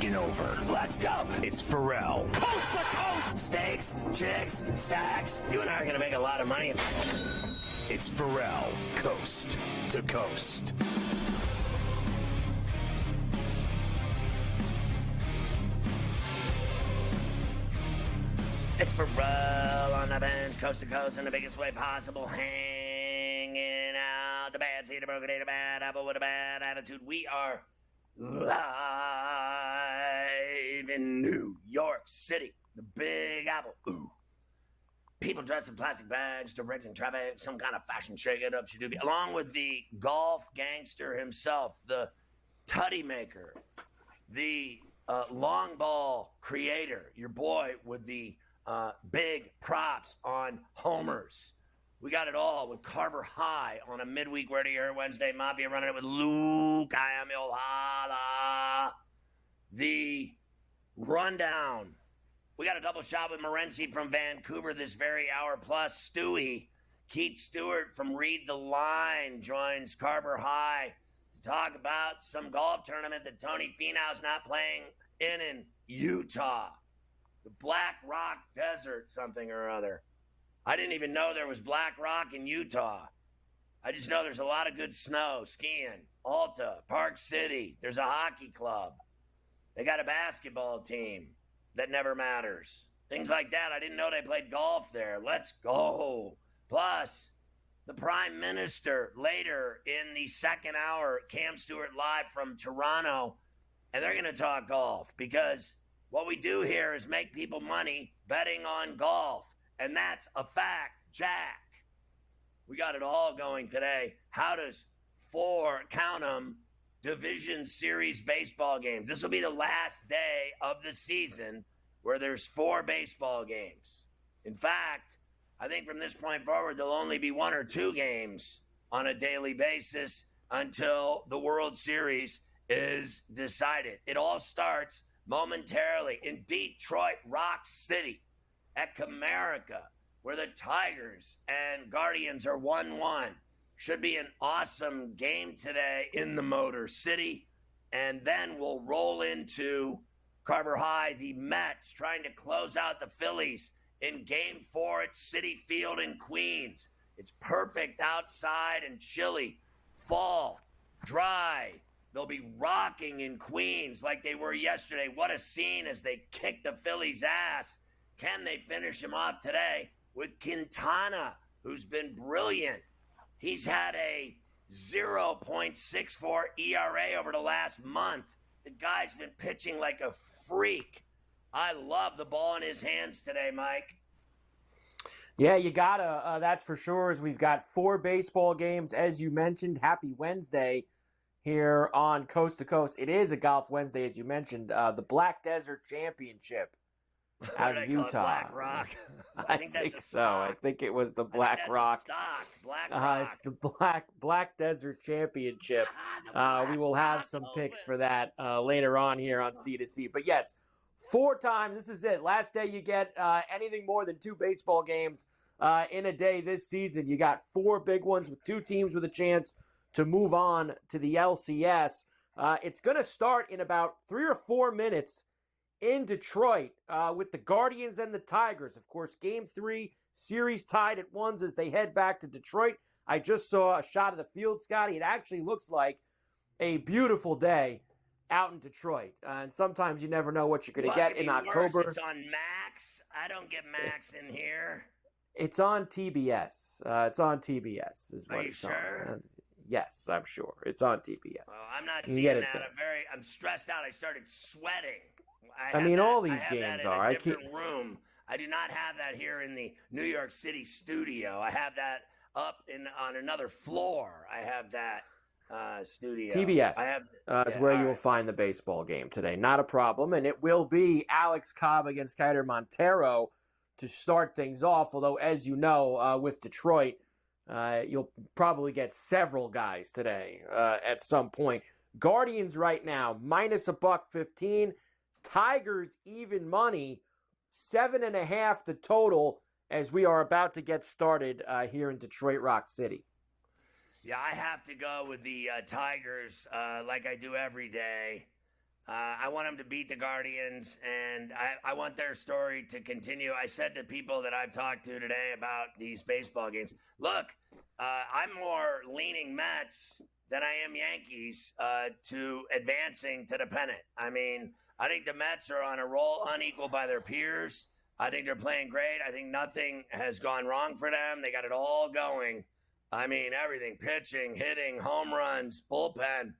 taking over. Let's go. It's Ferrall. Coast to coast. Steaks, chicks, stacks. You and I are going to make a lot of money. It's Ferrall. Coast to coast. It's Ferrall on the bench, coast to coast, in the biggest way possible, hanging out. The bad seed, a broken eight, a bad apple with a bad attitude. We are live in New York City, the Big Apple. Ooh. People dressed in plastic bags, directing traffic, some kind of fashion shake-it-up, shadooby, along with the golf gangster himself, the tutty maker, the long ball creator, your boy with the big props on homers. We got it all with Carver High on a midweek Where Do You Hear Wednesday. Mafia running it with Luke. I am your holla. The rundown. We got a double shot with Morency from Vancouver this very hour. Plus Stewie. Keith Stewart from Read the Line joins Carver High to talk about some golf tournament that Tony Finau's not playing in Utah. The Black Rock Desert something or other. I didn't even know there was Black Rock in Utah. I just know there's a lot of good snow, skiing, Alta, Park City. There's a hockey club. They got a basketball team that never matters. Things like that. I didn't know they played golf there. Let's go. Plus, the Prime Minister later in the second hour, Cam Stewart live from Toronto, and they're going to talk golf because what we do here is make people money betting on golf. And that's a fact, Jack. We got it all going today. How does 4, count them, Division Series baseball games? This will be the last day of the season where there's 4 baseball games. In fact, I think from this point forward, there'll only be 1 or 2 games on a daily basis until the World Series is decided. It all starts momentarily in Detroit Rock City at Comerica, where the Tigers and Guardians are 1-1. Should be an awesome game today in the Motor City. And then we'll roll into Carver High, the Mets trying to close out the Phillies in Game 4 at Citi Field in Queens. It's perfect outside and chilly. Fall, dry. They'll be rocking in Queens like they were yesterday. What a scene as they kick the Phillies' ass. Can they finish him off today with Quintana, who's been brilliant? He's had a 0.64 ERA over the last month. The guy's been pitching like a freak. I love the ball in his hands today, Mike. Yeah, you gotta. That's for sure. As we've got 4 baseball games, as you mentioned. Happy Wednesday here on Coast to Coast. It is a Golf Wednesday, as you mentioned. The Black Desert Championship out of Utah. Black Rock. I think so. I think it was the Black Rock. Black Rock. It's the Black Desert Championship. We will have some picks for that later on here on C2C. But yes, 4 times. This is it. Last day you get anything more than 2 baseball games in a day this season. You got 4 big ones with 2 teams with a chance to move on to the LCS. It's going to start in about 3 or 4 minutes in Detroit with the Guardians and the Tigers. Of course, Game 3, series tied at 1 as they head back to Detroit. I just saw a shot of the field, Scotty. It actually looks like a beautiful day out in Detroit. And sometimes you never know what you're going to get in October. It's on Max. I don't get Max in here. It's on TBS. It's on TBS. Are you sure? Yes, I'm sure. It's on TBS. Well, I'm not seeing that. I'm stressed out. I started sweating. All these games are. I have that in a different room. I do not have that here in the New York City studio. I have that up on another floor. I have that studio. TBS is where you will find the baseball game today. Not a problem. And it will be Alex Cobb against Kiter Montero to start things off. Although, as you know, with Detroit, you'll probably get several guys today at some point. Guardians right now, minus $1.15. Tigers even money, 7.5 the total as we are about to get started here in Detroit Rock City. Yeah, I have to go with the Tigers like I do every day. I want them to beat the Guardians, and I want their story to continue. I said to people that I've talked to today about these baseball games, look, I'm more leaning Mets than I am Yankees to advancing to the pennant. I mean, I think the Mets are on a roll unequal by their peers. I think they're playing great. I think nothing has gone wrong for them. They got it all going. I mean, everything, pitching, hitting, home runs, bullpen.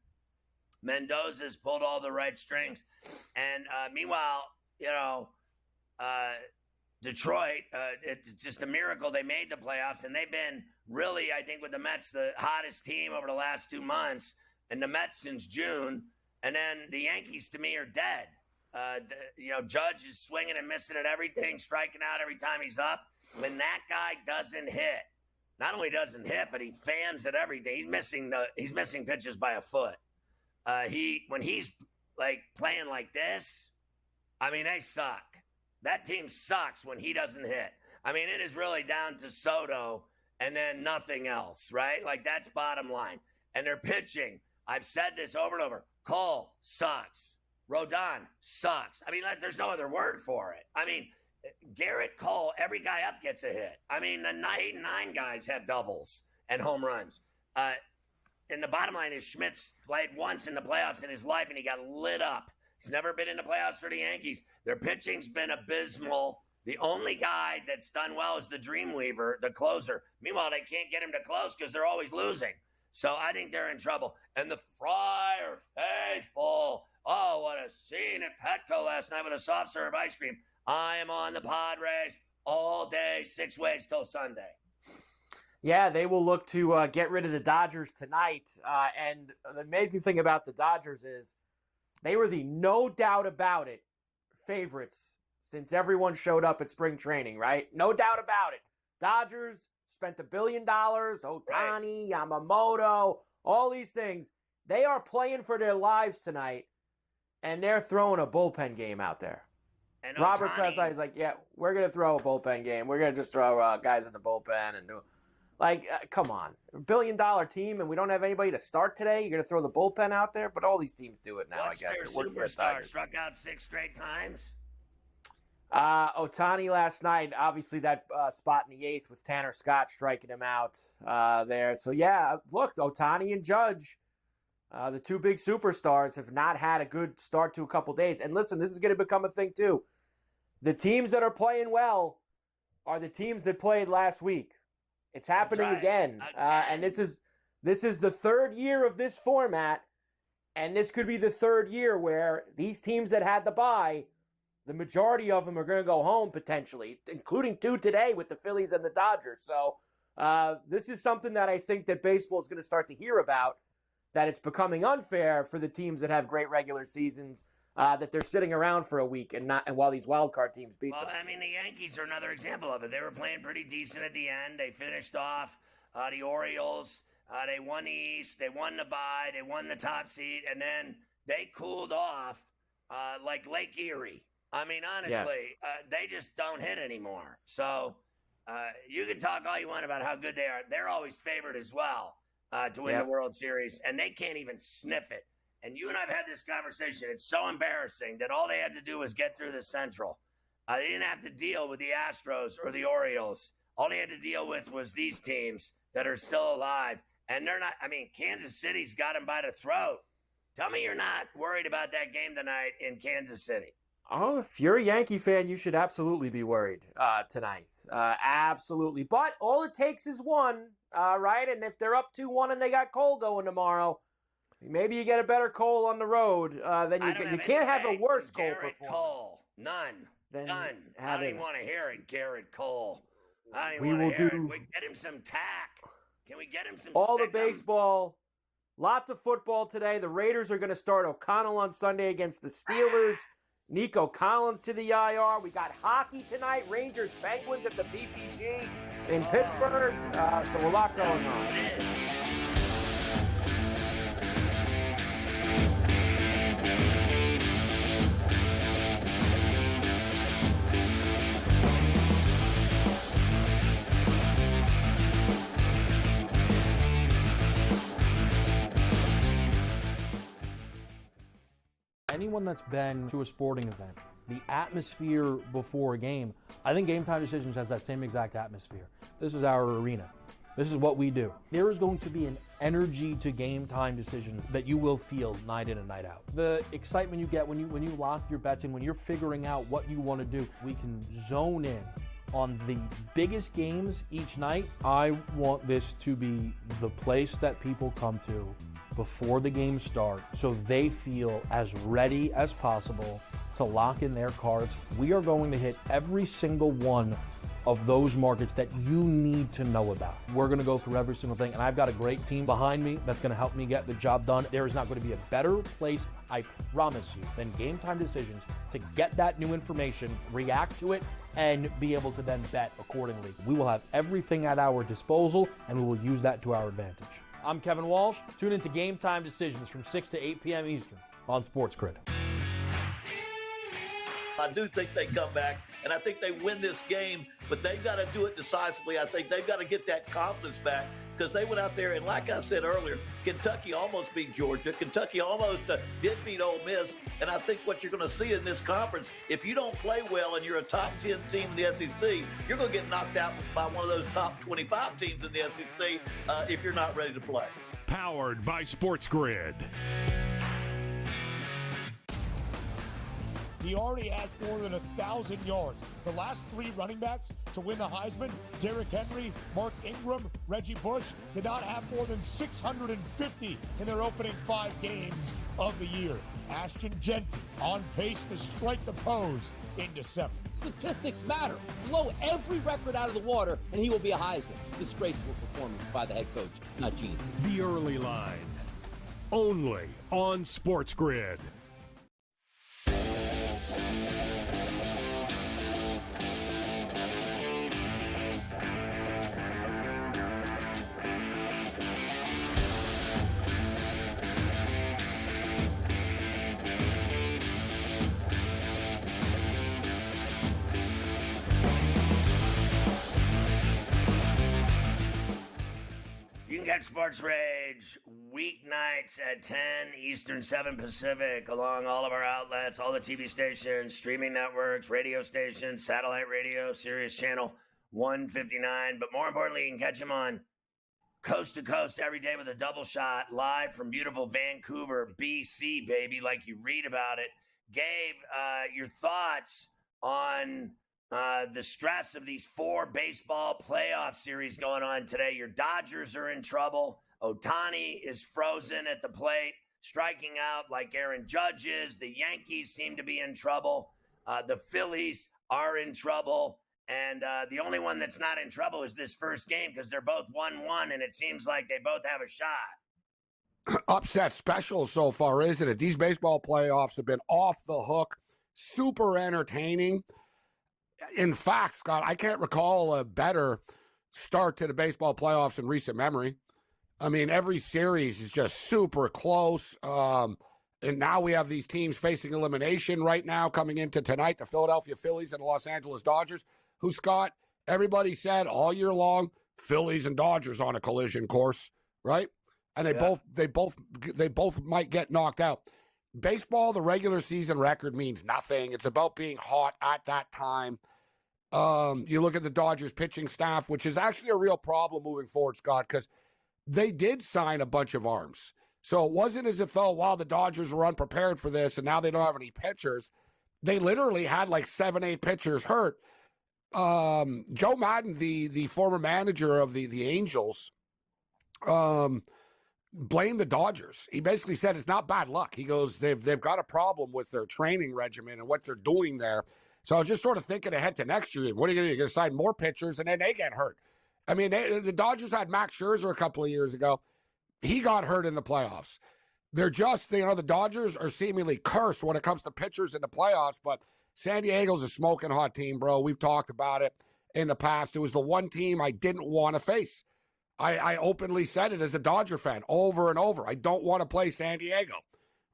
Mendoza's pulled all the right strings. And meanwhile, Detroit, it's just a miracle they made the playoffs. And they've been really, I think, with the Mets, the hottest team over the last 2 months. And the Mets since June. And then the Yankees, to me, are dead. Judge is swinging and missing at everything, striking out every time he's up. When that guy doesn't hit, not only doesn't hit, but he fans at everything. He's missing pitches by a foot. When he's like playing like this, I mean, they suck. That team sucks when he doesn't hit. I mean, it is really down to Soto and then nothing else, right? Like, that's bottom line. And they're pitching. I've said this over and over. Cole sucks. Rodon sucks. I mean, there's no other word for it. I mean, Garrett Cole, every guy up gets a hit. I mean, the 9 guys have doubles and home runs. And the bottom line is Schmidt's played once in the playoffs in his life, and he got lit up. He's never been in the playoffs for the Yankees. Their pitching's been abysmal. The only guy that's done well is the Dreamweaver, the closer. Meanwhile, they can't get him to close because they're always losing. So I think they're in trouble. And the Friar faithful. Oh, what a scene at Petco last night with a soft serve ice cream. I am on the Padres all day, 6 ways till Sunday. Yeah, they will look to get rid of the Dodgers tonight. And the amazing thing about the Dodgers is they were the no doubt about it favorites since everyone showed up at spring training, right? No doubt about it. Dodgers spent $1 billion, Ohtani, right. Yamamoto, all these things. They are playing for their lives tonight, and they're throwing a bullpen game out there. And Robert says, he's like, yeah, we're going to throw a bullpen game. We're going to just throw guys in the bullpen and do come on. $1 billion team, and we don't have anybody to start today. You're going to throw the bullpen out there? But all these teams do it now, What's I guess. Their superstar struck out 6 straight times? Ohtani last night, obviously that spot in the 8th with Tanner Scott striking him out there. So, yeah, look, Ohtani and Judge, the 2 big superstars, have not had a good start to a couple days. And listen, this is going to become a thing, too. The teams that are playing well are the teams that played last week. It's happening again. And this is the 3rd year of this format, and this could be the 3rd year where these teams that had the bye, the majority of them are going to go home potentially, including 2 today with the Phillies and the Dodgers. So this is something that I think that baseball is going to start to hear about, that it's becoming unfair for the teams that have great regular seasons, that they're sitting around for a week and while these wild card teams beat them. Well, I mean, the Yankees are another example of it. They were playing pretty decent at the end. They finished off the Orioles. They won the East. They won the bye. They won the top seed. And then they cooled off like Lake Erie. I mean, honestly, they just don't hit anymore. So you can talk all you want about how good they are. They're always favored as well to win the World Series, and they can't even sniff it. And you and I have had this conversation. It's so embarrassing that all they had to do was get through the Central. They didn't have to deal with the Astros or the Orioles. All they had to deal with was these teams that are still alive. And they're not – I mean, Kansas City's got them by the throat. Tell me you're not worried about that game tonight in Kansas City. Oh, if you're a Yankee fan, you should absolutely be worried tonight. Absolutely. But all it takes is one, right? And if they're up 2-1 and they got Cole going tomorrow – maybe you get a better Cole on the road than you can't have a worse Cole performance. Cole. None. I don't even want to hear it, Garrett Cole. I don't even want to hear it. We get him some tack. Can we get him some all the baseball, lots of football today. The Raiders are going to start O'Connell on Sunday against the Steelers. Nico Collins to the IR. We got hockey tonight. Rangers Penguins at the PPG in Pittsburgh. So a lot going on. anyone that's been to a sporting event, the atmosphere before a game, I think Game Time Decisions has that same exact atmosphere. This is our arena. This is what we do. There is going to be an energy to Game Time Decisions that you will feel night in and night out. The excitement you get when you lock your bets in, when you're figuring out what you want to do, we can zone in on the biggest games each night. I want this to be the place that people come to before the games start so they feel as ready as possible to lock in their cards. We are going to hit every single one of those markets that you need to know about. We're going to go through every single thing, and I've got a great team behind me that's going to help me get the job done. There is not going to be a better place, I promise you, than Game Time Decisions to get that new information, react to it, and be able to then bet accordingly. We will have everything at our disposal, and we will use that to our advantage. I'm Kevin Walsh. Tune into Game Time Decisions from 6 to 8 p.m. Eastern on SportsGrid. I do think they come back, and I think they win this game, but they've got to do it decisively. I think they've got to get that confidence back because they went out there, and like I said earlier, Kentucky almost beat Georgia. Kentucky almost did beat Ole Miss, and I think what you're going to see in this conference, if you don't play well and you're a top 10 team in the SEC, you're going to get knocked out by one of those top 25 teams in the SEC if you're not ready to play. Powered by SportsGrid. He already has more than 1,000 yards. The last three running backs to win the Heisman, Derrick Henry, Mark Ingram, Reggie Bush, did not have more than 650 in their opening 5 games of the year. Ashton Genty on pace to strike the pose in December. Statistics matter. Blow every record out of the water, and he will be a Heisman. Disgraceful performance by the head coach, not Gene. The Early Line. Only on SportsGrid. You can catch Sports Rage weeknights at 10 Eastern, 7 Pacific, along all of our outlets, all the TV stations, streaming networks, radio stations, satellite radio, Sirius Channel 159. But more importantly, you can catch them on coast to coast every day with a double shot, live from beautiful Vancouver, BC, baby, like you read about it. Gabe, your thoughts on the stress of these 4 baseball playoff series going on today? Your Dodgers are in trouble. Ohtani is frozen at the plate, striking out like Aaron Judge is. The Yankees seem to be in trouble. The Phillies are in trouble. And the only one that's not in trouble is this first game because they're both 1-1, and it seems like they both have a shot. Upset special so far, isn't it? These baseball playoffs have been off the hook, super entertaining. In fact, Scott, I can't recall a better start to the baseball playoffs in recent memory. I mean, every series is just super close. And now we have these teams facing elimination right now coming into tonight, the Philadelphia Phillies and the Los Angeles Dodgers, who, Scott, everybody said all year long, Phillies and Dodgers on a collision course, right? And they both might get knocked out. Baseball, the regular season record means nothing. It's about being hot at that time. You look at the Dodgers pitching staff, which is actually a real problem moving forward, Scott, because they did sign a bunch of arms. So it wasn't as if, oh, wow, the Dodgers were unprepared for this and now they don't have any pitchers. They literally had like 7-8 pitchers hurt. Joe Madden, the former manager of the Angels, blamed the Dodgers. He basically said it's not bad luck. He goes, they've got a problem with their training regimen and what they're doing there. So I was just sort of thinking ahead to next year. What are you going to do? You're going to sign more pitchers, and then they get hurt. I mean, the Dodgers had Max Scherzer a couple of years ago. He got hurt in the playoffs. They're just, the Dodgers are seemingly cursed when it comes to pitchers in the playoffs, but San Diego's a smoking hot team, bro. We've talked about it in the past. It was the one team I didn't want to face. I openly said it as a Dodger fan over and over. I don't want to play San Diego,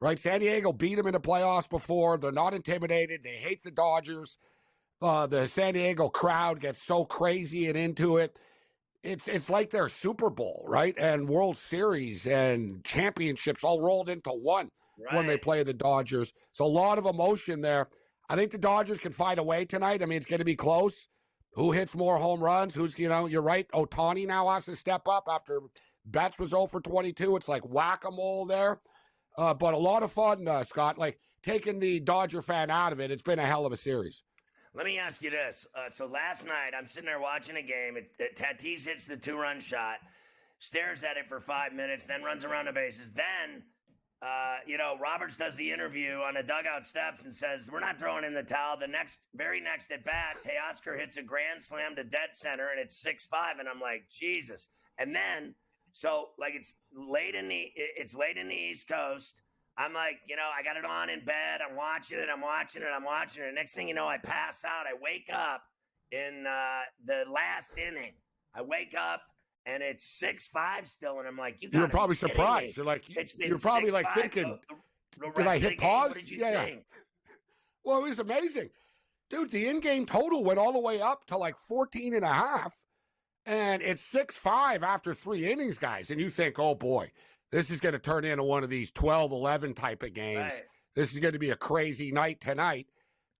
right? San Diego beat them in the playoffs before. They're not intimidated. They hate the Dodgers. The San Diego crowd gets so crazy and into it. It's like their Super Bowl, right? And World Series and championships all rolled into one. when they play the Dodgers. So a lot of emotion there. I think the Dodgers can find a way tonight. I mean, it's going to be close. Who hits more home runs? You're right. Ohtani now has to step up after Betts was 0 for 22. It's like whack-a-mole there. But a lot of fun, Scott. Like, taking the Dodger fan out of it, it's been a hell of a series. Let me ask you this. So last night, I'm sitting there watching a game. Tatis hits the 2-run shot, stares at it for 5 minutes, then runs around the bases. Then, Roberts does the interview on the dugout steps and says, we're not throwing in the towel. The very next at bat, Teoscar hits a grand slam to dead center, and it's 6-5. And I'm like, Jesus. And then, it's late in the East Coast. I'm like, I got it on in bed. I'm watching it. The next thing you know, I pass out. I wake up in the last inning. I wake up and it's 6-5 still, and I'm like, you were probably surprised. You're like, you're probably like thinking, did I hit pause? What did you think? Well, it was amazing, dude. The in-game total went all the way up to like 14.5, and it's 6-5 after 3 innings, guys. And you think, oh boy, this is going to turn into one of these 12-11 type of games. Right. This is going to be a crazy night tonight.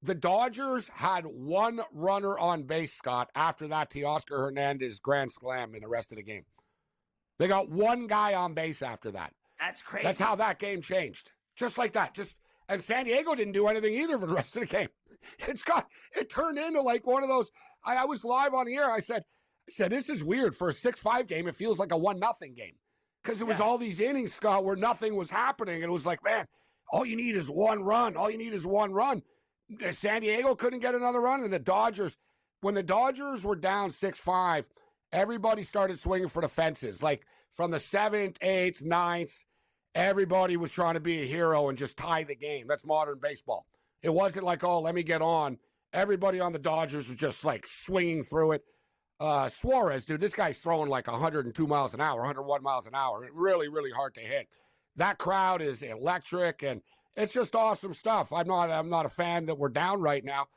The Dodgers had 1 runner on base, Scott, after that Teoscar Hernandez grand slam in the rest of the game. They got 1 guy on base after that. That's crazy. That's how that game changed. Just like that. And San Diego didn't do anything either for the rest of the game. It turned into like one of those. I was live on the air. I said, this is weird. For a 6-5 game, it feels like a 1-0 game. Because it was all these innings, Scott, where nothing was happening. And it was like, man, all you need is 1 run. All you need is 1 run. San Diego couldn't get another run. And the Dodgers, when the Dodgers were down 6-5, everybody started swinging for the fences. Like from the 7th, 8th, 9th, everybody was trying to be a hero and just tie the game. That's modern baseball. It wasn't like, oh, let me get on. Everybody on the Dodgers was just like swinging through it. Suarez, dude, this guy's throwing like 102 miles an hour, 101 miles an hour. Really, really hard to hit. That crowd is electric, and it's just awesome stuff. I'm not a fan that we're down right now.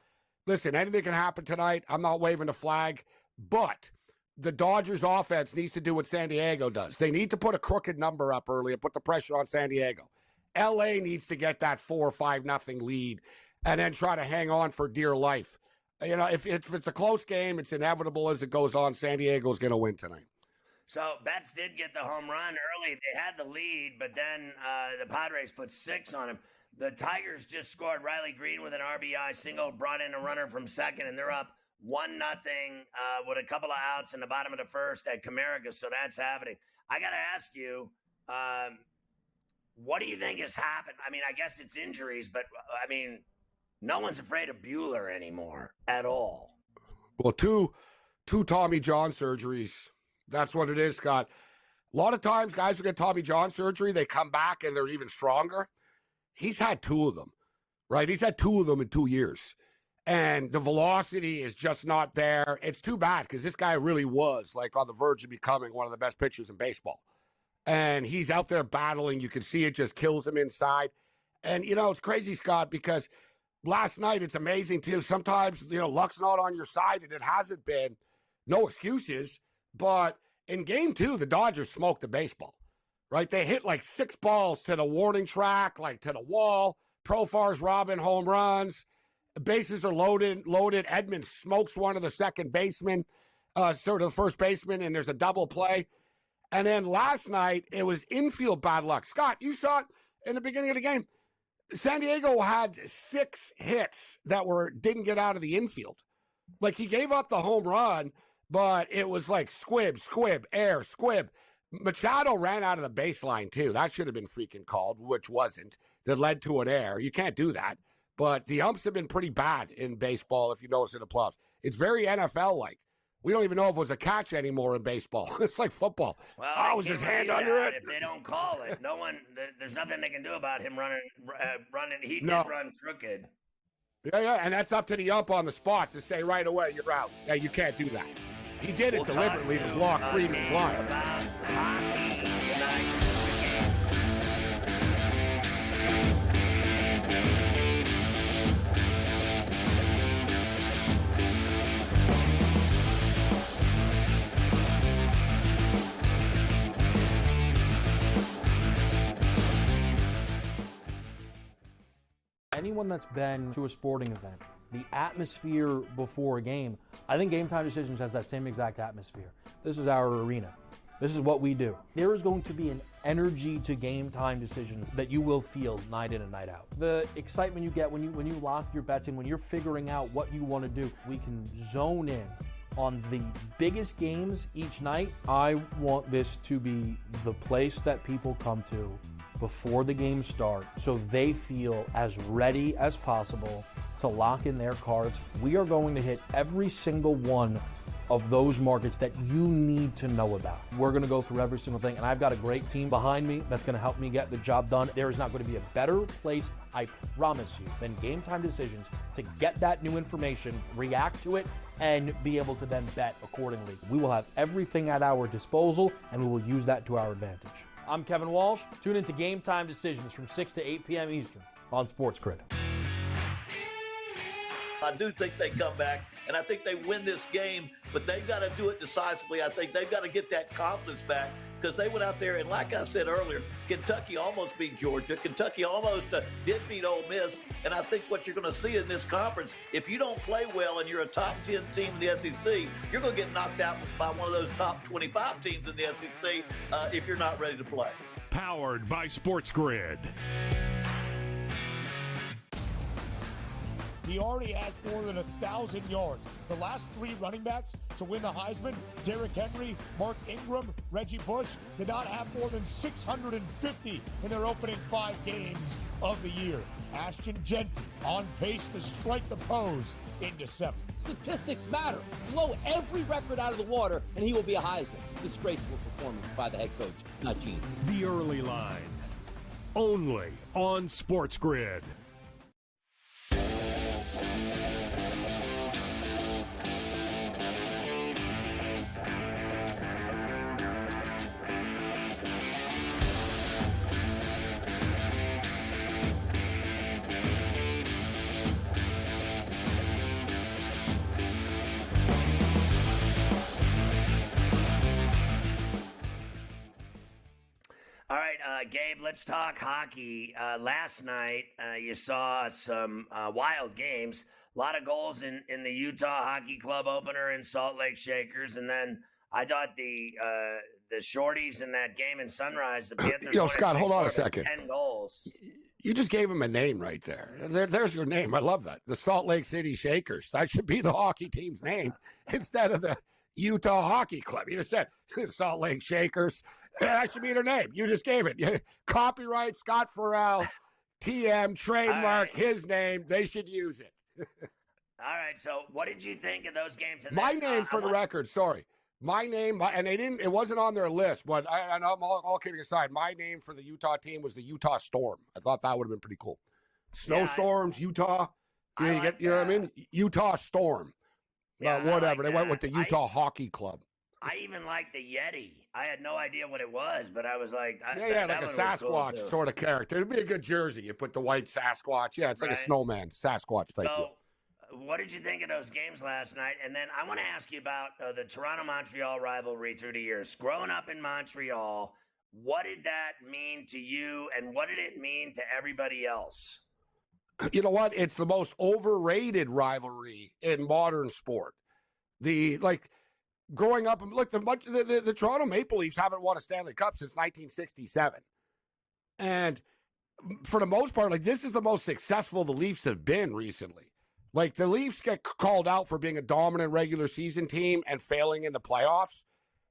Listen, anything can happen tonight. I'm not waving the flag, but the Dodgers offense needs to do what San Diego does. They need to put a crooked number up early and put the pressure on San Diego. LA needs to get that 4 or 5-0 lead and then try to hang on for dear life. If it's a close game, it's inevitable as it goes on. San Diego's going to win tonight. So Betts did get the home run early. They had the lead, but then the Padres put 6 on him. The Tigers just scored. Riley Green with an RBI single, brought in a runner from second, and they're up 1-0 with a couple of outs in the bottom of the first at Comerica. So that's happening. I got to ask you, what do you think has happened? I mean, I guess it's injuries, but I mean, no one's afraid of Buehler anymore at all. Well, two Tommy John surgeries. That's what it is, Scott. A lot of times guys who get Tommy John surgery, they come back and they're even stronger. He's had 2 of them, right? He's had 2 of them in 2 years. And the velocity is just not there. It's too bad because this guy really was like on the verge of becoming one of the best pitchers in baseball. And he's out there battling. You can see it just kills him inside. And, it's crazy, Scott, because last night, it's amazing, too. Sometimes, luck's not on your side, and it hasn't been. No excuses. But in Game 2, the Dodgers smoked the baseball, right? They hit like 6 balls to the warning track, like to the wall. Profar's robbing home runs. Bases are loaded. Edmonds smokes one of the second basemen, sort of the first baseman, and there's a double play. And then last night, it was infield bad luck. Scott, you saw it in the beginning of the game. San Diego had 6 hits that didn't get out of the infield. Like, he gave up the home run, but it was like squib, air, squib. Machado ran out of the baseline, too. That should have been freaking called, which wasn't. That led to an error. You can't do that. But the umps have been pretty bad in baseball, if you notice in the playoffs. It's very NFL-like. We don't even know if it was a catch anymore in baseball. It's like football. Well, was his hand under it? If they don't call it, there's nothing they can do about him running. He did run crooked. Yeah, and that's up to the ump on the spot to say right away, you're out. Yeah, you can't do that. He did it deliberately to block Freeman's line. About hockey tonight. anyone that's been to a sporting event, the atmosphere before a game, I think Game Time Decisions has that same exact atmosphere. This is our arena. This is what we do. There is going to be an energy to Game Time Decisions that you will feel night in and night out. The excitement you get when you lock your bets in, when you're figuring out what you want to do, we can zone in on the biggest games each night. I want this to be the place that people come to before the games start so they feel as ready as possible to lock in their cards. We are going to hit every single one of those markets that you need to know about. We're going to go through every single thing, and I've got a great team behind me that's going to help me get the job done. There is not going to be a better place, I promise you, than Game Time Decisions to get that new information, react to it, and be able to then bet accordingly. We will have everything at our disposal, and we will use that to our advantage. I'm Kevin Walsh. Tune into Game Time Decisions from 6 to 8 p.m. Eastern on SportsGrid. I do think they come back, and I think they win this game, but they've got to do it decisively. I think they've got to get that confidence back because they went out there, and like I said earlier, Kentucky almost beat Georgia. Kentucky almost did beat Ole Miss, and I think what you're going to see in this conference, if you don't play well and you're a top 10 team in the SEC, you're going to get knocked out by one of those top 25 teams in the SEC if you're not ready to play. Powered by SportsGrid. He already has more than 1,000 yards. The last three running backs to win the Heisman, Derrick Henry, Mark Ingram, Reggie Bush, did not have more than 650 in their opening 5 games of the year. Ashton Genty on pace to strike the pose in December. Statistics matter. Blow every record out of the water, and he will be a Heisman. Disgraceful performance by the head coach, not Gene. The Early Line. Only on SportsGrid. All right, Gabe, let's talk hockey. Last night, you saw some wild games. A lot of goals in the Utah Hockey Club opener in Salt Lake Shakers. And then I thought the shorties in that game in Sunrise, the Panthers Scott, hold on a second. 10 goals. You just gave him a name right there. There's your name. I love that. The Salt Lake City Shakers. That should be the hockey team's name instead of the Utah Hockey Club. You just said Salt Lake Shakers. That should be their name. You just gave it. Copyright Scott Ferrall, TM, trademark, his name. They should use it. All right. So what did you think of those games? And my name, for the record, sorry. My name, and it wasn't on their list, but I'm all kidding aside, my name for the Utah team was the Utah Storm. I thought that would have been pretty cool. Snowstorms, Utah. You know what I mean? Utah Storm. Yeah, whatever. Like they went with the Utah Hockey Club. I even liked the Yeti. I had no idea what it was, but I was like, like a Sasquatch cool sort of character. It'd be a good jersey. You put the white Sasquatch. Yeah, it's like a snowman, Sasquatch type. So, what did you think of those games last night? And then I want to ask you about the Toronto-Montreal rivalry through the years. Growing up in Montreal, what did that mean to you, and what did it mean to everybody else? You know what? It's the most overrated rivalry in modern sport. Growing up, look, the Toronto Maple Leafs haven't won a Stanley Cup since 1967. And for the most part, this is the most successful the Leafs have been recently. The Leafs get called out for being a dominant regular season team and failing in the playoffs.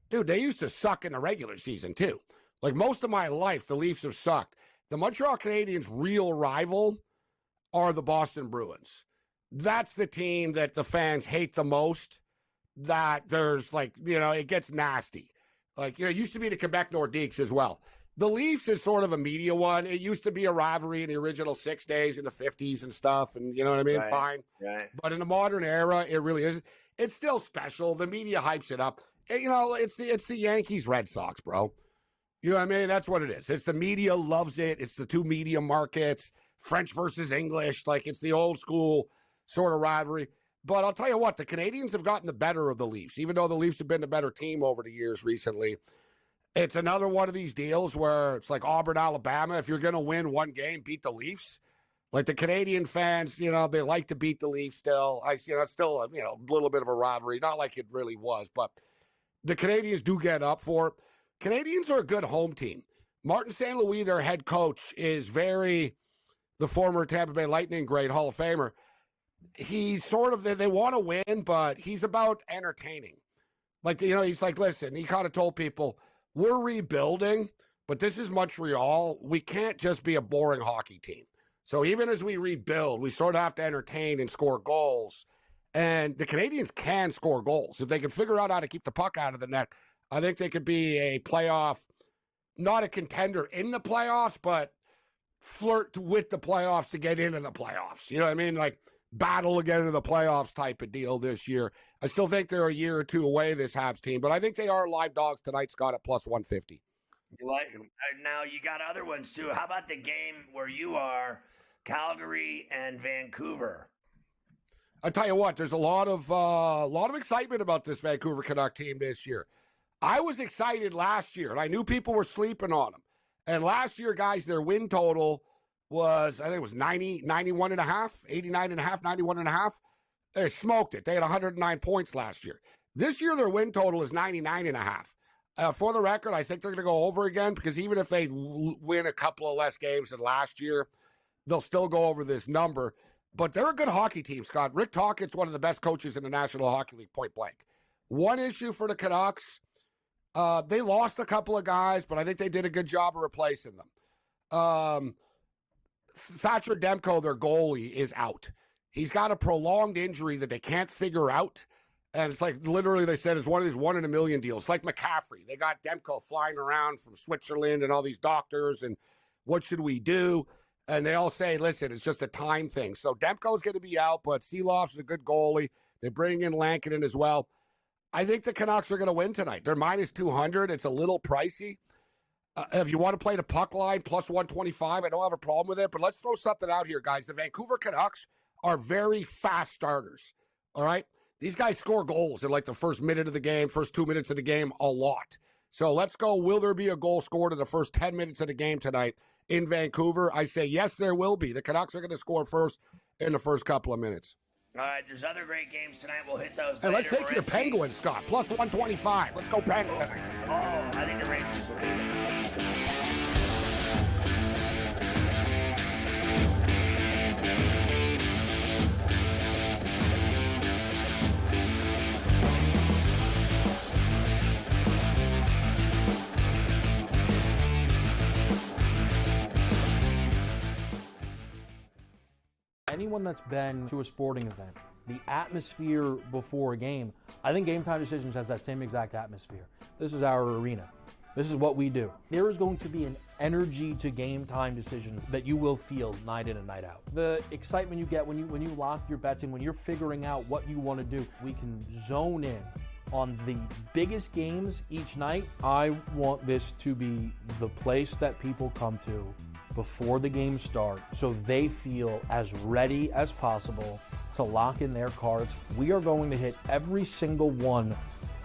Dude, they used to suck in the regular season, too. Most of my life, the Leafs have sucked. The Montreal Canadiens' real rival are the Boston Bruins. That's the team that the fans hate the most. That there's it gets nasty. It used to be the Quebec Nordiques as well. The Leafs is sort of a media one. It used to be a rivalry in the original 6 days in the 50s and stuff. And you know what I mean? Right. Fine. Right. But in the modern era, it really is. It's still special. The media hypes it up. And, it's the Yankees Red Sox, bro. You know what I mean? That's what it is. It's the media loves it. It's the two media markets, French versus English. It's the old school sort of rivalry. But I'll tell you what, the Canadians have gotten the better of the Leafs, even though the Leafs have been the better team over the years recently. It's another one of these deals where it's like Auburn, Alabama. If you're going to win one game, beat the Leafs. Like the Canadian fans, they like to beat the Leafs still. It's still a little bit of a rivalry, not like it really was, but the Canadians do get up for it. Canadians are a good home team. Martin St. Louis, their head coach, is the former Tampa Bay Lightning great Hall of Famer. He's sort of, they want to win, but he's about entertaining. Like, he's like, listen, he kind of told people, we're rebuilding, but this is Montreal. We can't just be a boring hockey team. So even as we rebuild, we sort of have to entertain and score goals. And the Canadians can score goals. If they can figure out how to keep the puck out of the net, I think they could be a playoff, not a contender in the playoffs, but flirt with the playoffs to get into the playoffs. You know what I mean? Like battle to get into the playoffs type of deal this year. I still think they're a year or two away, this Habs team, but I think they are live dogs tonight, Scott, at plus 150. You like them. Now, you got other ones, too. How about the game where you are, Calgary and Vancouver? I tell you what, there's a lot of excitement about this Vancouver Canuck team this year. I was excited last year, and I knew people were sleeping on them. And last year, guys, their win total was, I think it was 91.5, 89.5, 91.5. They smoked it. They had 109 points last year. This year, their win total is 99.5. For the record, I think they're going to go over again because even if they win a couple of less games than last year, they'll still go over this number. But they're a good hockey team, Scott. Rick Tocchet's one of the best coaches in the National Hockey League, point blank. One issue for the Canucks, they lost a couple of guys, but I think they did a good job of replacing them. Thatcher Demko, their goalie, is out. He's got a prolonged injury that they can't figure out. And it's like literally they said it's one of these 1 in a million deals. It's like McCaffrey. They got Demko flying around from Switzerland and all these doctors and what should we do? And they all say, listen, it's just a time thing. So Demko's going to be out, but Seeloff's a good goalie. They bring in Lankinen as well. I think the Canucks are going to win tonight. They're minus 200. It's a little pricey. If you want to play the puck line, plus 125, I don't have a problem with it. But let's throw something out here, guys. The Vancouver Canucks are very fast starters, all right? These guys score goals in like the first minute of the game, first 2 minutes of the game, a lot. So let's go. Will there be a goal scored in the first 10 minutes of the game tonight in Vancouver? I say yes, there will be. The Canucks are going to score first in the first couple of minutes. All right, there's other great games tonight. We'll hit those Hey, later. let's take your Penguins, Scott. Plus 125. Let's go Pens tonight. Oh, I think the Rangers will win. Anyone that's been to a sporting event, the atmosphere before a game, I think Game Time Decisions has that same exact atmosphere. This is our arena. This is what we do. There is going to be an energy to Game Time Decisions that you will feel night in and night out. The excitement you get when you lock your bets in, when you're figuring out what you want to do, we can zone in on the biggest games each night. I want this to be the place that people come to before the games start so they feel as ready as possible to lock in their cards. We are going to hit every single one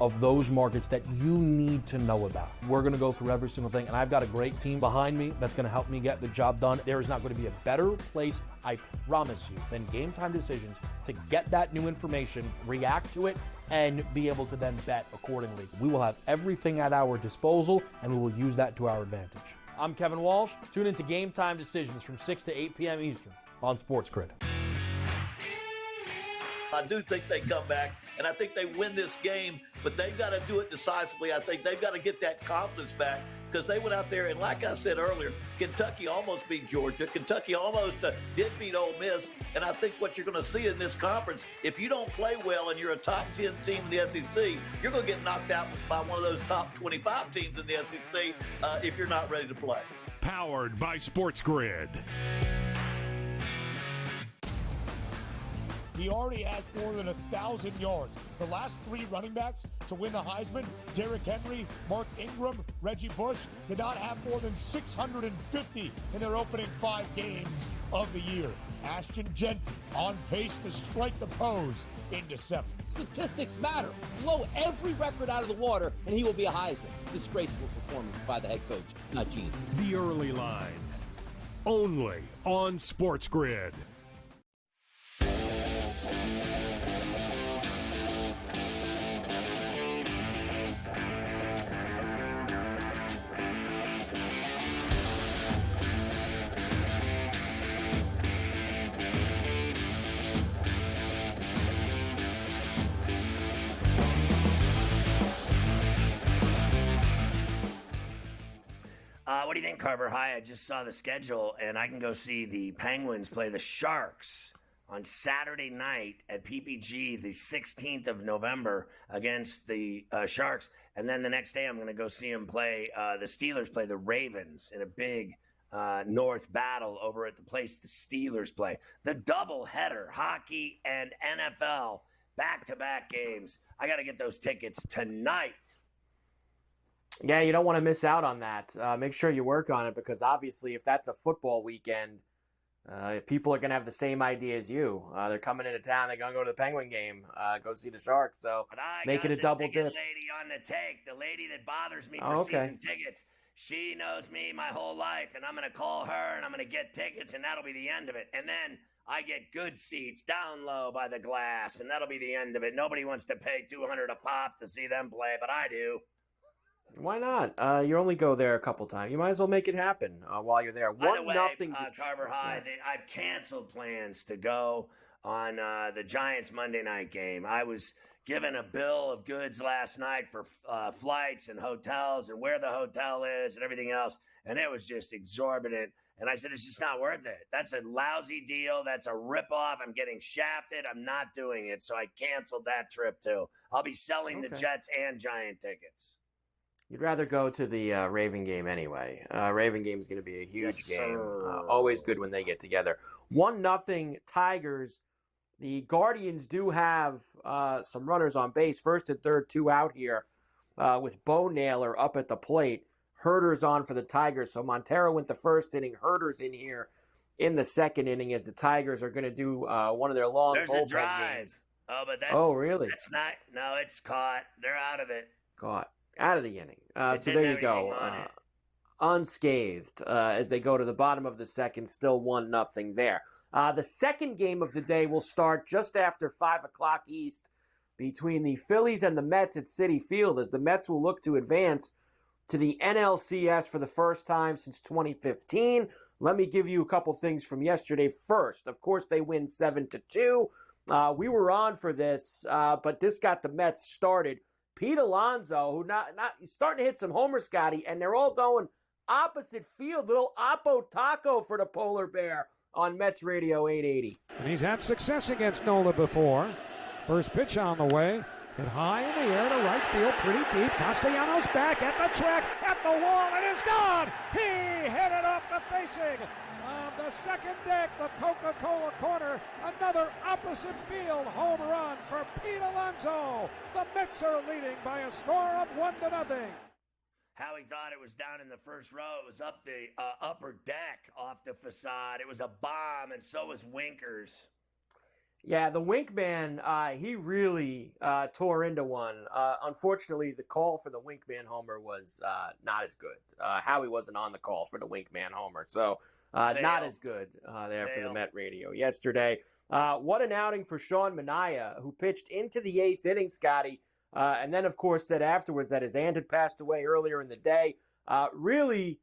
of those markets that you need to know about. We're going to go through every single thing, and I've got a great team behind me that's going to help me get the job done. There is not going to be a better place, I promise you, than Game Time Decisions to get that new information, react to it, and be able to then bet accordingly. We will have everything at our disposal, and we will use that to our advantage. I'm Kevin Walsh. Tune into Game Time Decisions from 6 to 8 p.m. Eastern on SportsGrid. I do think they come back, and I think they win this game, but they've got to do it decisively. I think they've got to get that confidence back because they went out there, and like I said earlier, Kentucky almost beat Georgia. Kentucky almost did beat Ole Miss, and I think what you're going to see in this conference, if you don't play well and you're a top 10 team in the SEC, you're going to get knocked out by one of those top 25 teams in the SEC if you're not ready to play. Powered by SportsGrid. He already has more than 1,000 yards. The last three running backs to win the Heisman, Derrick Henry, Mark Ingram, Reggie Bush, did not have more than 650 in their opening 5 games of the year. Ashton Genty on pace to strike the pose in December. Statistics matter. Blow every record out of the water, and he will be a Heisman. Disgraceful performance by the head coach, not Gene. The early line. only on SportsGrid. What do you think, Carver High? I just saw the schedule, and I can go see the Penguins play the Sharks on Saturday night at PPG, the 16th of November, against the Sharks. And then the next day, I'm going to go see them play the Steelers play the Ravens in a big North battle over at the place the Steelers play. The double header, hockey and NFL, back-to-back games. I got to get those tickets tonight. Yeah, you don't want to miss out on that. Make sure you work on it because obviously if that's a football weekend, people are going to have the same idea as you. They're coming into town. They're going to go to the Penguin game, go see the Sharks. So make it a double dip. Lady on the take, the lady that bothers me for season tickets. She knows me my whole life, and I'm going to call her, and I'm going to get tickets, and that'll be the end of it. And then I get good seats down low by the glass, and that'll be the end of it. Nobody wants to pay $200 a pop to see them play, but I do. Why not? You only go there a couple times. You might as well make it happen while you're there. By the way, Carver High, I've canceled plans to go on the Giants Monday night game. I was given a bill of goods last night for flights and hotels and where the hotel is and everything else, and it was just exorbitant. And I said, it's just not worth it. That's a lousy deal. That's a ripoff. I'm getting shafted. I'm not doing it. So I canceled that trip, too. I'll be selling the Jets and Giant tickets. You'd rather go to the Raven game anyway. Raven game is going to be a huge game. Always good when they get together. 1-0 Tigers. The Guardians do have some runners on base. First and third, 2 out here with Bo Naylor up at the plate. Herder's on for the Tigers. So Montero went the first inning. Herder's in here in the second inning as the Tigers are going to do one of their long bullpen games. Oh, but that's really? That's not. No, it's caught. They're out of it. Caught. Out of the inning. So there you go. Unscathed as they go to the bottom of the second, still 1-0 there. The second game of the day will start just after 5 o'clock East between the Phillies and the Mets at Citi Field as the Mets will look to advance to the NLCS for the first time since 2015. Let me give you a couple things from yesterday first. Of course, they win 7-2. We were on for this, but this got the Mets started. Pete Alonso, who not he's starting to hit some homers, Scotty, and they're all going opposite field. Little Oppo Taco for the Polar Bear on Mets Radio 880. And he's had success against Nola before. First pitch on the way. Hit high in the air to right field, pretty deep. Castellanos back at the track, at the wall, and is gone! He hit it off the facing of the second deck, the Coca-Cola corner. Another opposite field home run for Pete Alonso. The Mets are leading by a score of 1-0. Howie thought it was down in the first row. It was up the upper deck off the facade. It was a bomb, and so was Winkers. Yeah, the Wink Man, he really tore into one. Unfortunately, the call for the Wink Man homer was not as good. Howie wasn't on the call for the Wink Man homer, so not as good there for the Met Radio yesterday. What an outing for Sean Manaea, who pitched into the 8th inning, Scotty, and then, of course, said afterwards that his aunt had passed away earlier in the day. Really,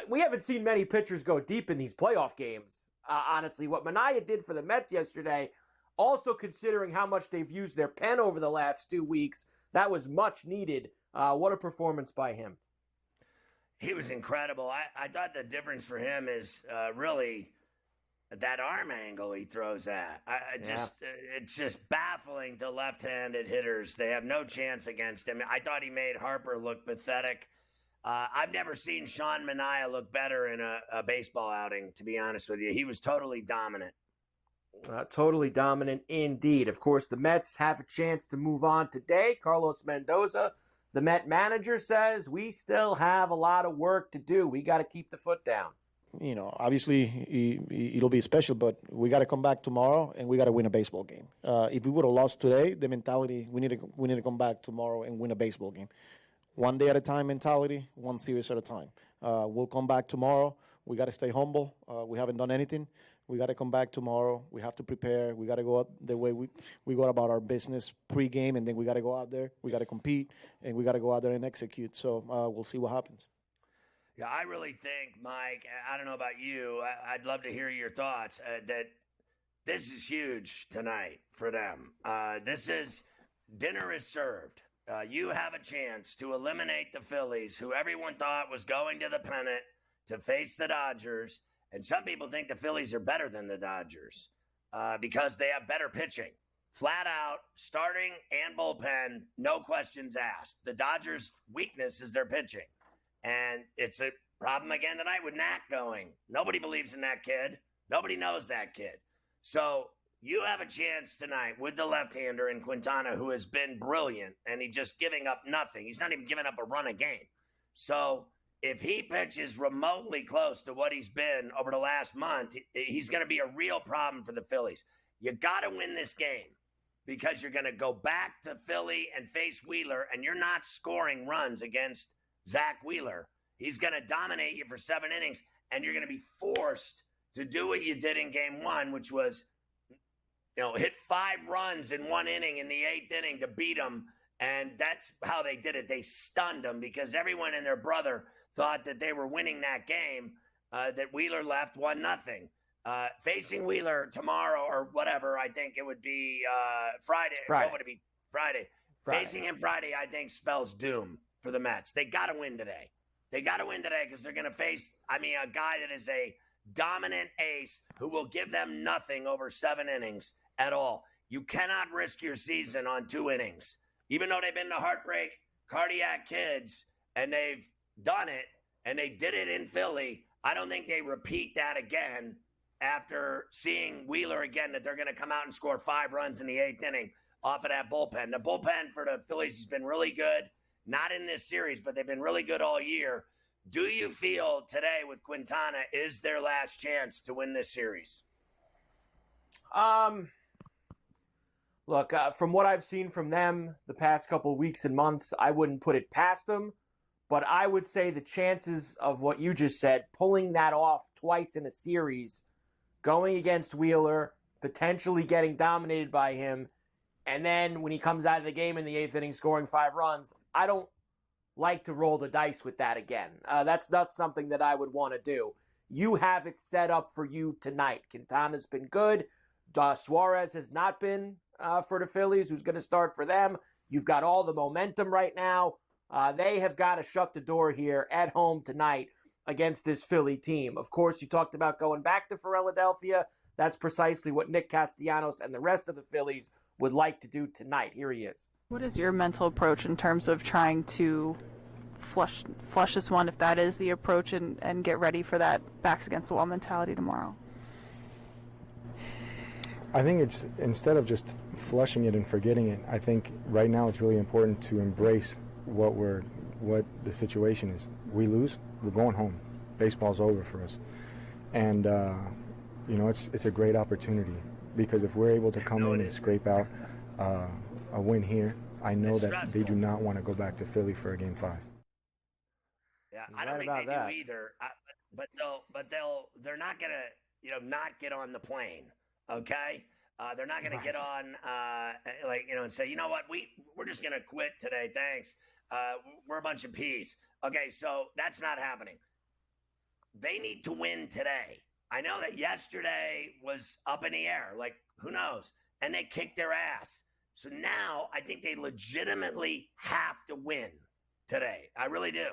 we haven't seen many pitchers go deep in these playoff games. Honestly, what Manaea did for the Mets yesterday, also considering how much they've used their pen over the last 2 weeks, that was much needed. What a performance by him. He was incredible. I thought the difference for him is really that arm angle he throws at. It's just baffling to left-handed hitters. They have no chance against him. I thought he made Harper look pathetic. I've never seen Sean Manaea look better in a baseball outing, to be honest with you. He was totally dominant. Totally dominant indeed. Of course, the Mets have a chance to move on today. Carlos Mendoza, the Met manager, says, we still have a lot of work to do. We got to keep the foot down. You know, obviously it'll be special, but we got to come back tomorrow and we got to win a baseball game. If we would have lost today, the mentality, we need to come back tomorrow and win a baseball game. One day at a time mentality, one series at a time. We'll come back tomorrow. We got to stay humble. We haven't done anything. We got to come back tomorrow. We have to prepare. We got to go out the way we go about our business pre-game, and then we got to go out there. We got to compete, and we got to go out there and execute. So we'll see what happens. Yeah, I really think, Mike, I don't know about you, I'd love to hear your thoughts, that this is huge tonight for them. Dinner is served. You have a chance to eliminate the Phillies, who everyone thought was going to the pennant, to face the Dodgers. And some people think the Phillies are better than the Dodgers because they have better pitching. Flat out, starting and bullpen, no questions asked. The Dodgers' weakness is their pitching. And it's a problem again tonight with Knack going. Nobody believes in that kid. Nobody knows that kid. So you have a chance tonight with the left-hander in Quintana, who has been brilliant, and he's just giving up nothing. He's not even giving up a run a game. So if he pitches remotely close to what he's been over the last month, he's going to be a real problem for the Phillies. You got to win this game because you're going to go back to Philly and face Wheeler, and you're not scoring runs against Zach Wheeler. He's going to dominate you for 7 innings, and you're going to be forced to do what you did in game 1, which was, hit 5 runs in 1 inning in the 8th inning to beat him. And that's how they did it. They stunned them because everyone and their brother thought that they were winning that game, that Wheeler left 1-0. Facing Wheeler tomorrow or whatever, I think it would be Friday. What would it be? Friday. Facing him Friday, I think, spells doom for the Mets. They got to win today. They got to win today because they're going to face, a guy that is a dominant ace who will give them nothing over 7 innings at all. You cannot risk your season on 2 innings. Even though they've been the heartbreak cardiac kids and they've done it and they did it in Philly, I don't think they repeat that again after seeing Wheeler again, that they're going to come out and score 5 runs in the 8th inning off of that bullpen. The bullpen for the Phillies has been really good. Not in this series, but they've been really good all year. Do you feel today with Quintana is their last chance to win this series? Look, from what I've seen from them the past couple of weeks and months, I wouldn't put it past them. But I would say the chances of what you just said, pulling that off twice in a series, going against Wheeler, potentially getting dominated by him, and then when he comes out of the game in the 8th inning scoring 5 runs, I don't like to roll the dice with that again. That's not something that I would want to do. You have it set up for you tonight. Quintana's been good. Suarez has not been for the Phillies, who's going to start for them. You've got all the momentum right now. They have got to shut the door here at home tonight against this Philly team. Of course, you talked about going back to Philadelphia. That's precisely what Nick Castellanos and the rest of the Phillies would like to do tonight. Here he is. What is your mental approach in terms of trying to flush this one, if that is the approach, and get ready for that backs against the wall mentality tomorrow? I think it's, instead of just flushing it and forgetting it, I think right now it's really important to embrace what the situation is. We lose, we're going home. Baseball's over for us. And, it's a great opportunity because if we're able to come in and scrape out a win here, I know that they do not want to go back to Philly for a Game 5. Yeah, I don't think they do either. They're not gonna, not get on the plane. Okay, they're not gonna get on, and say, you know what, we're just gonna quit today. Thanks. We're a bunch of peas. Okay, so that's not happening. They need to win today. I know that yesterday was up in the air. Like, who knows? And they kicked their ass. So now I think they legitimately have to win today. I really do.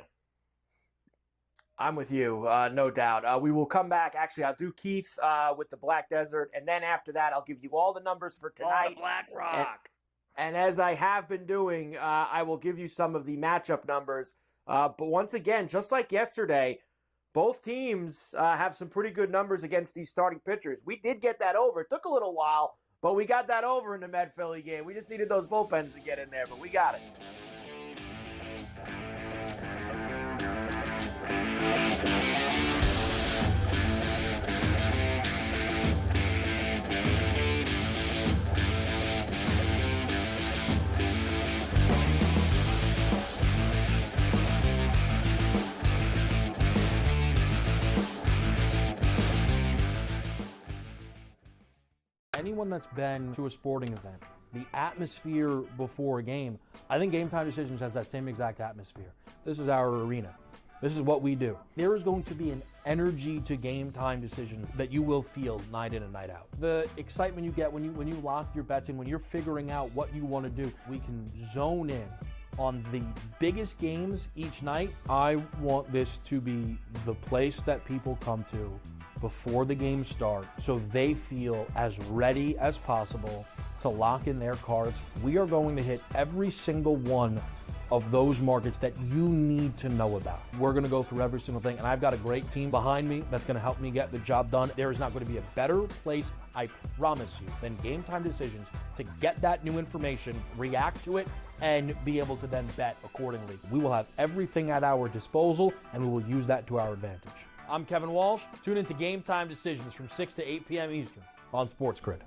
I'm with you, no doubt. We will come back. Actually, I'll do Keith with the Black Desert, and then after that, I'll give you all the numbers for tonight. The Black Rock. And as I have been doing, I will give you some of the matchup numbers. But once again, just like yesterday, both teams have some pretty good numbers against these starting pitchers. We did get that over. It took a little while, but we got that over in the Met-Philly game. We just needed those bullpens to get in there, but we got it. anyone that's been to a sporting event, the atmosphere before a game, I think Game Time Decisions has that same exact atmosphere. This is our arena. This is what we do. There is going to be an energy to Game Time Decisions that you will feel night in and night out. The excitement you get when you lock your bets in, when you're figuring out what you want to do, we can zone in on the biggest games each night. I want this to be the place that people come to before the games start so they feel as ready as possible to lock in their cards. We are going to hit every single one of those markets that you need to know about. We're going to go through every single thing, and I've got a great team behind me that's going to help me get the job done. There is not going to be a better place, I promise you, than Game Time Decisions to get that new information, react to it, and be able to then bet accordingly. We will have everything at our disposal, and we will use that to our advantage. I'm Kevin Walsh. Tune into Game Time Decisions from 6 to 8 p.m. Eastern on SportsGrid.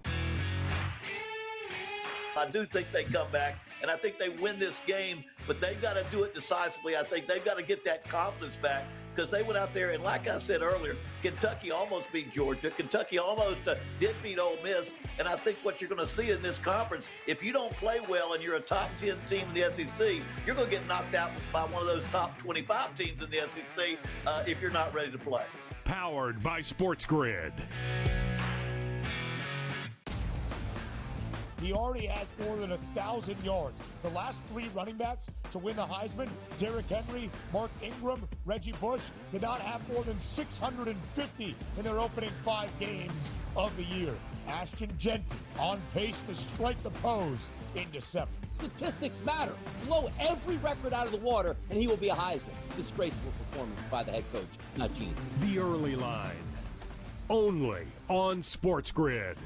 I do think they come back, and I think they win this game, but they've got to do it decisively. I think they've got to get that confidence back because they went out there, and like I said earlier, Kentucky almost beat Georgia. Kentucky almost did beat Ole Miss, and I think what you're going to see in this conference, if you don't play well and you're a top 10 team in the SEC, you're going to get knocked out by one of those top 25 teams in the SEC if you're not ready to play. Powered by SportsGrid. He already has more than 1,000 yards. The last three running backs to win the Heisman, Derrick Henry, Mark Ingram, Reggie Bush, did not have more than 650 in their opening 5 games of the year. Ashton Genty on pace to strike the pose in December. Statistics matter. Blow every record out of the water, and he will be a Heisman. Disgraceful performance by the head coach, not Gene. The Early Line. Only on SportsGrid.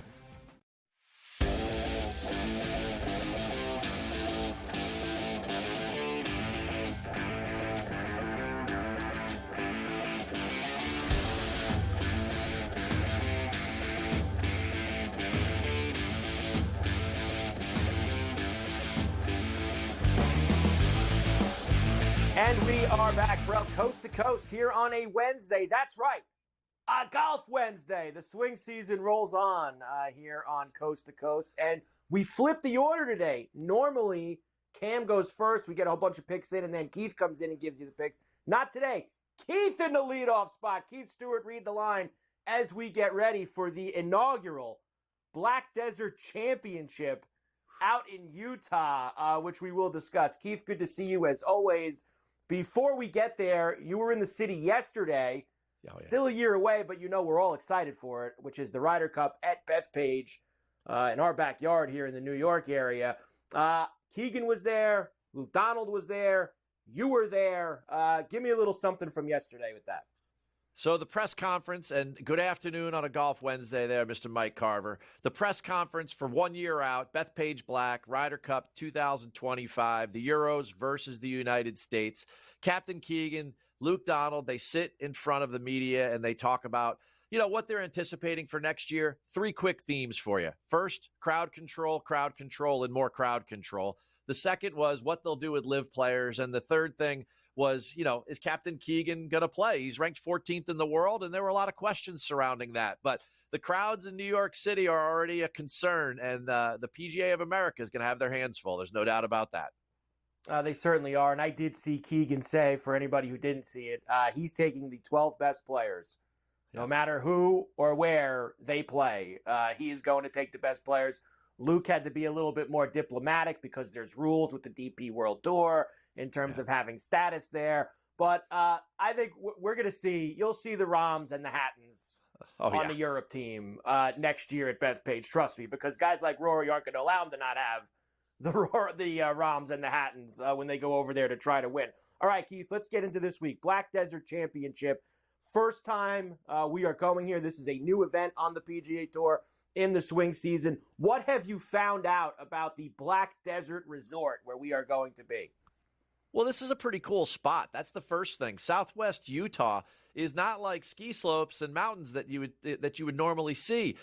And we are back from coast to coast here on a Wednesday. That's right, a Golf Wednesday. The swing season rolls on here on Coast to Coast. And we flip the order today. Normally, Cam goes first. We get a whole bunch of picks in, and then Keith comes in and gives you the picks. Not today. Keith in the leadoff spot. Keith Stewart, read the line as we get ready for the inaugural Black Desert Championship out in Utah, which we will discuss. Keith, good to see you as always. Before we get there, you were in the city yesterday. Oh, yeah. Still a year away, but you know we're all excited for it, which is the Ryder Cup at Bethpage in our backyard here in the New York area. Keegan was there. Luke Donald was there. You were there. Give me a little something from yesterday with that. So the press conference, and good afternoon on a Golf Wednesday there, Mr. Mike Carver. The press conference for 1 year out, Bethpage Black, Ryder Cup 2025, the Euros versus the United States. Captain Keegan, Luke Donald, they sit in front of the media and they talk about, you know, what they're anticipating for next year. 3 quick themes for you. First, crowd control, and more crowd control. The second was what they'll do with live players. And the third thing was, you know, is Captain Keegan going to play? He's ranked 14th in the world, and there were a lot of questions surrounding that. But the crowds in New York City are already a concern, and the PGA of America is going to have their hands full. There's no doubt about that. They certainly are, and I did see Keegan say, for anybody who didn't see it, he's taking the 12 best players. No matter who or where they play, he is going to take the best players. Luke had to be a little bit more diplomatic because there's rules with the DP World Tour in terms of having status there. But I think we're going to see, you'll see the Rahms and the Hattons on the Europe team next year at Bethpage. Trust me, because guys like Rory aren't going to allow him to not have the Rahms and the Hattons when they go over there to try to win. All right, Keith, let's get into this week. Black Desert Championship. First time we are going here. This is a new event on the PGA Tour in the swing season. What have you found out about the Black Desert Resort where we are going to be? Well, this is a pretty cool spot. That's the first thing. Southwest Utah is not like ski slopes and mountains that you would normally see.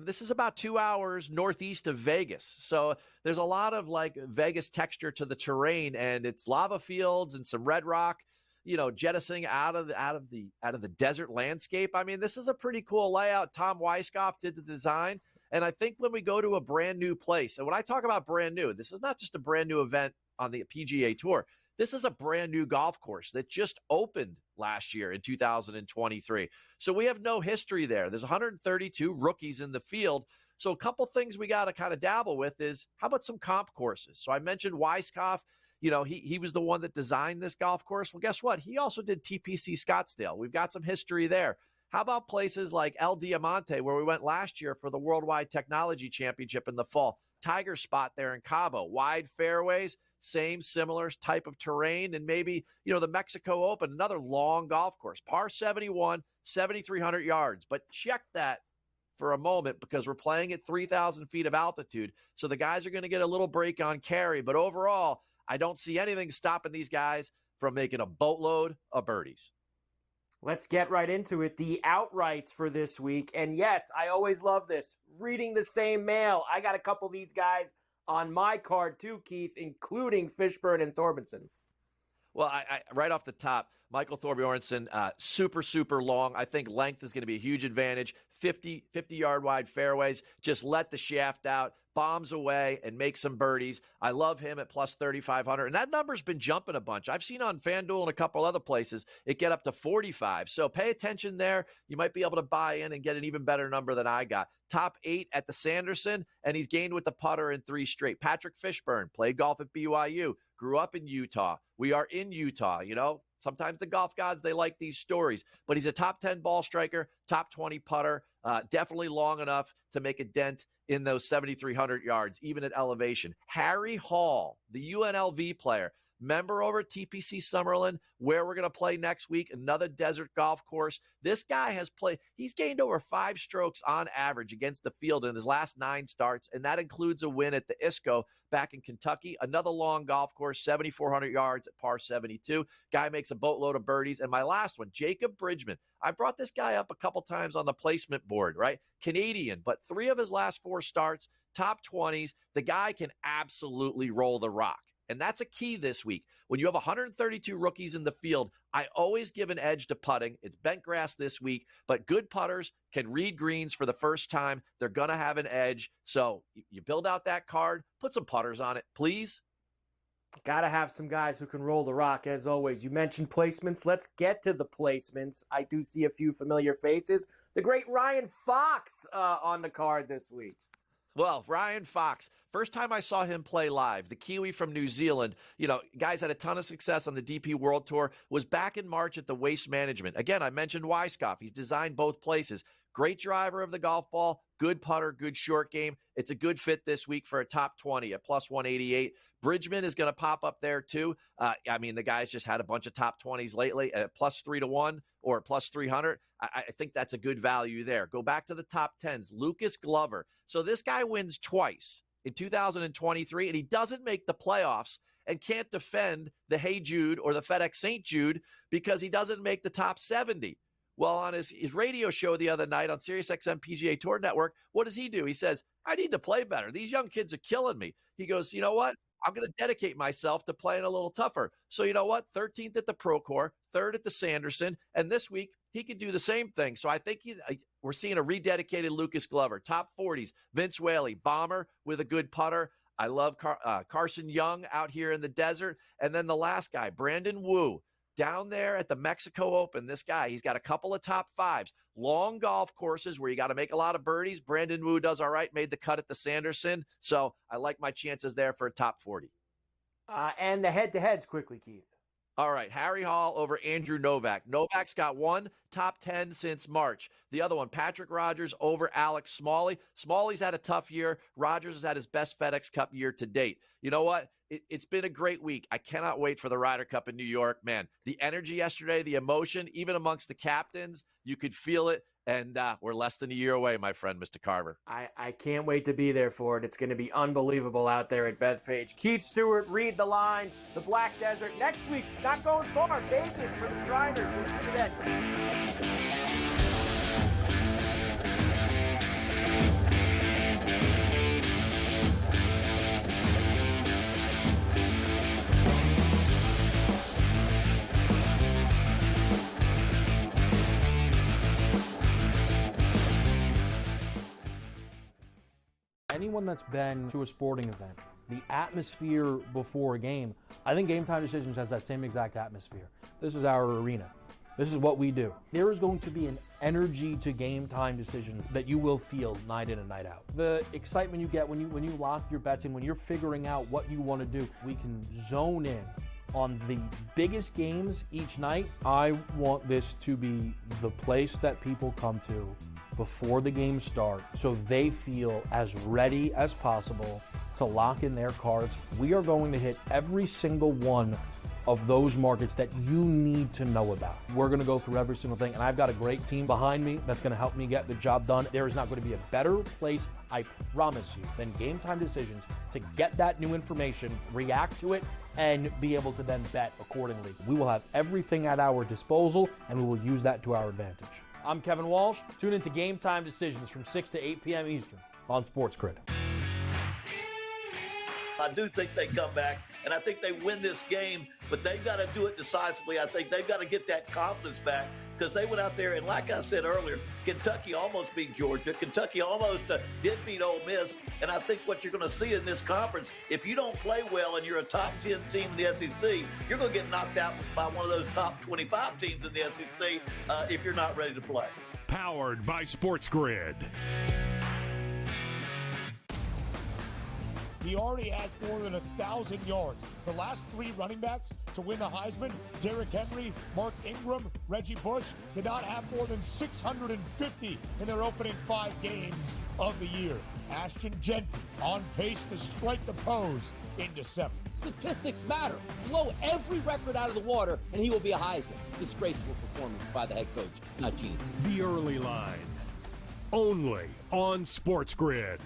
This is about 2 hours northeast of Vegas. So there's a lot of like Vegas texture to the terrain, and it's lava fields and some red rock, you know, jettisoning out of the desert landscape. I mean, this is a pretty cool layout. Tom Weiskopf did the design. And I think when we go to a brand new place, and when I talk about brand new, this is not just a brand new event on the PGA Tour. This is a brand new golf course that just opened last year in 2023. So we have no history there. There's 132 rookies in the field. So a couple things we got to kind of dabble with is, how about some comp courses? So I mentioned Weiskopf. You know, he was the one that designed this golf course. Well, guess what? He also did TPC Scottsdale. We've got some history there. How about places like El Diamante, where we went last year for the Worldwide Technology Championship in the fall? Tiger Spot there in Cabo. Wide fairways, same similar type of terrain, and maybe, you know, the Mexico Open, another long golf course. Par 71, 7,300 yards. But check that for a moment, because we're playing at 3,000 feet of altitude. So the guys are going to get a little break on carry. But overall, I don't see anything stopping these guys from making a boatload of birdies. Let's get right into it. The outrights for this week. And yes, I always love this. Reading the same mail. I got a couple of these guys on my card too, Keith, including Fishburne and Thorbjornsen. Well, I right off the top, Michael Thorbjornsen, super long. I think length is going to be a huge advantage. 50-yard wide fairways. Just let the shaft out, bombs away, and make some birdies. I love him at plus 3,500. And that number's been jumping a bunch. I've seen on FanDuel and a couple other places it get up to 45. So pay attention there. You might be able to buy in and get an even better number than I got. Top 8 at the Sanderson, and he's gained with the putter in 3 straight. Patrick Fishburne played golf at BYU, grew up in Utah. We are in Utah, you know. Sometimes the golf gods, they like these stories. But he's a top 10 ball striker, top 20 putter, definitely long enough to make a dent in those 7,300 yards, even at elevation. Harry Hall, the UNLV player, member over at TPC Summerlin, where we're going to play next week, another desert golf course. This guy has played, he's gained over 5 strokes on average against the field in his last 9 starts, and that includes a win at the ISCO back in Kentucky. Another long golf course, 7,400 yards at par 72. Guy makes a boatload of birdies. And my last one, Jacob Bridgman. I brought this guy up a couple times on the placement board, right? Canadian, but 3 of his last 4 starts, top 20s. The guy can absolutely roll the rock. And that's a key this week. When you have 132 rookies in the field, I always give an edge to putting. It's bent grass this week, but good putters can read greens for the first time. They're going to have an edge. So you build out that card, put some putters on it, please. Got to have some guys who can roll the rock, as always. You mentioned placements. Let's get to the placements. I do see a few familiar faces. The great Ryan Fox on the card this week. Well, Ryan Fox, first time I saw him play live, the Kiwi from New Zealand, you know, guys had a ton of success on the DP World Tour, was back in March at the Waste Management. Again, I mentioned Weiskopf. He's designed both places. Great driver of the golf ball, good putter, good short game. It's a good fit this week for a top 20 at plus 188. Bridgman is going to pop up there too. I mean, the guy's just had a bunch of top 20s lately at plus 3-1 or plus 300. I think that's a good value there. Go back to the top 10s. Lucas Glover. So this guy wins twice in 2023, and he doesn't make the playoffs and can't defend the Hey Jude or the FedEx St. Jude because he doesn't make the top 70. Well, on his radio show the other night on SiriusXM PGA Tour Network, what does he do? He says, I need to play better. These young kids are killing me. He goes, you know what? I'm going to dedicate myself to playing a little tougher. So you know what? 13th at the Procore, 3rd at the Sanderson, and this week he could do the same thing. So I think we're seeing a rededicated Lucas Glover. Top 40s, Vince Whaley, bomber with a good putter. I love Carson Young out here in the desert. And then the last guy, Brandon Wu, down there at the Mexico Open. This guy, he's got a couple of top 5s. Long golf courses where you got to make a lot of birdies. Brandon Wu does all right, made the cut at the Sanderson. So I like my chances there for a top 40. And the head-to-heads quickly, Keith. All right, Harry Hall over Andrew Novak. Novak's got 1 top 10 since March. The other one, Patrick Rogers over Alex Smalley. Smalley's had a tough year. Rogers has had his best FedEx Cup year to date. You know what? It's been a great week. I cannot wait for the Ryder Cup in New York. Man, the energy yesterday, the emotion, even amongst the captains, you could feel it. And we're less than a year away, my friend, Mr. Carver. I can't wait to be there for it. It's going to be unbelievable out there at Bethpage. Keith Stewart, read the line. The Black Desert. Next week, not going far. Vegas for the Shriners. We'll see you then. anyone that's been to a sporting event, the atmosphere before a game, I think Game Time Decisions has that same exact atmosphere. This is our arena. This is what we do. There is going to be an energy to Game Time Decisions that you will feel night in and night out. The excitement you get when you lock your bets in, when you're figuring out what you want to do, we can zone in on the biggest games each night. I want this to be the place that people come to before the games start so they feel as ready as possible to lock in their cards. We are going to hit every single one of those markets that you need to know about. We're going to go through every single thing, and I've got a great team behind me that's going to help me get the job done. There is not going to be a better place, I promise you, than Game Time Decisions to get that new information, react to it, and be able to then bet accordingly. We will have everything at our disposal, and we will use that to our advantage. I'm Kevin Walsh. Tune into Game Time Decisions from 6 to 8 p.m. Eastern on SportsGrid. I do think they come back, and I think they win this game, but they've got to do it decisively. I think they've got to get that confidence back because they went out there, and like I said earlier, Kentucky almost beat Georgia. Kentucky almost did beat Ole Miss, and I think what you're going to see in this conference, if you don't play well and you're a top 10 team in the SEC, you're going to get knocked out by one of those top 25 teams in the SEC if you're not ready to play. Powered by SportsGrid. He already has more than 1,000 yards. The last three running backs to win the Heisman, Derrick Henry, Mark Ingram, Reggie Bush, did not have more than 650 in their opening 5 games of the year. Ashton Genty on pace to strike the pose in December. Statistics matter. Blow every record out of the water, and he will be a Heisman. Disgraceful performance by the head coach, not Gene. The Early Line. Only on SportsGrid.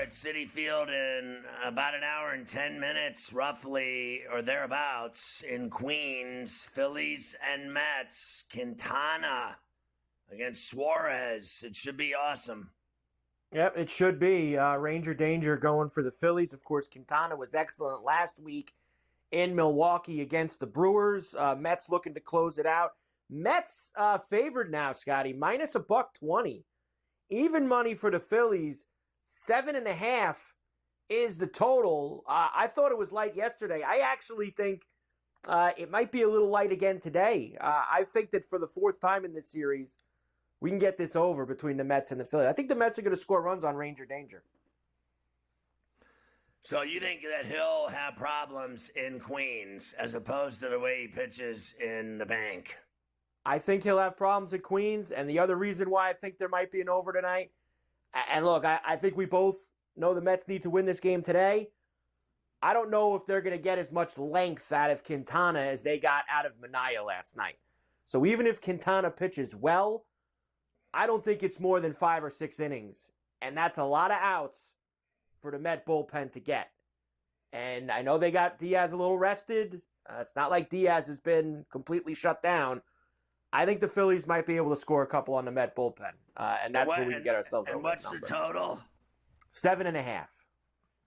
At Citi Field in about an hour and 10 minutes, roughly, or thereabouts, in Queens. Phillies and Mets. Quintana against Suarez. It should be awesome. Yep, it should be. Ranger Danger going for the Phillies. Of course, Quintana was excellent last week in Milwaukee against the Brewers. Mets looking to close it out. Mets favored now, Scotty, minus $1.20. Even money for the Phillies. 7.5 is the total. I thought it was light yesterday. I actually think it might be a little light again today. I think that for the 4th time in this series, we can get this over between the Mets and the Phillies. I think the Mets are going to score runs on Ranger Danger. So you think that he'll have problems in Queens as opposed to the way he pitches in the bank? I think he'll have problems at Queens, and the other reason why I think there might be an over tonight, and look, I think we both know the Mets need to win this game today. I don't know if they're going to get as much length out of Quintana as they got out of Minaya last night. So even if Quintana pitches well, I don't think it's more than 5 or 6 innings. And that's a lot of outs for the Met bullpen to get. And I know they got Diaz a little rested. It's not like Diaz has been completely shut down. I think the Phillies might be able to score a couple on the Met bullpen. And that's where we can get ourselves over. And what's the total? 7.5.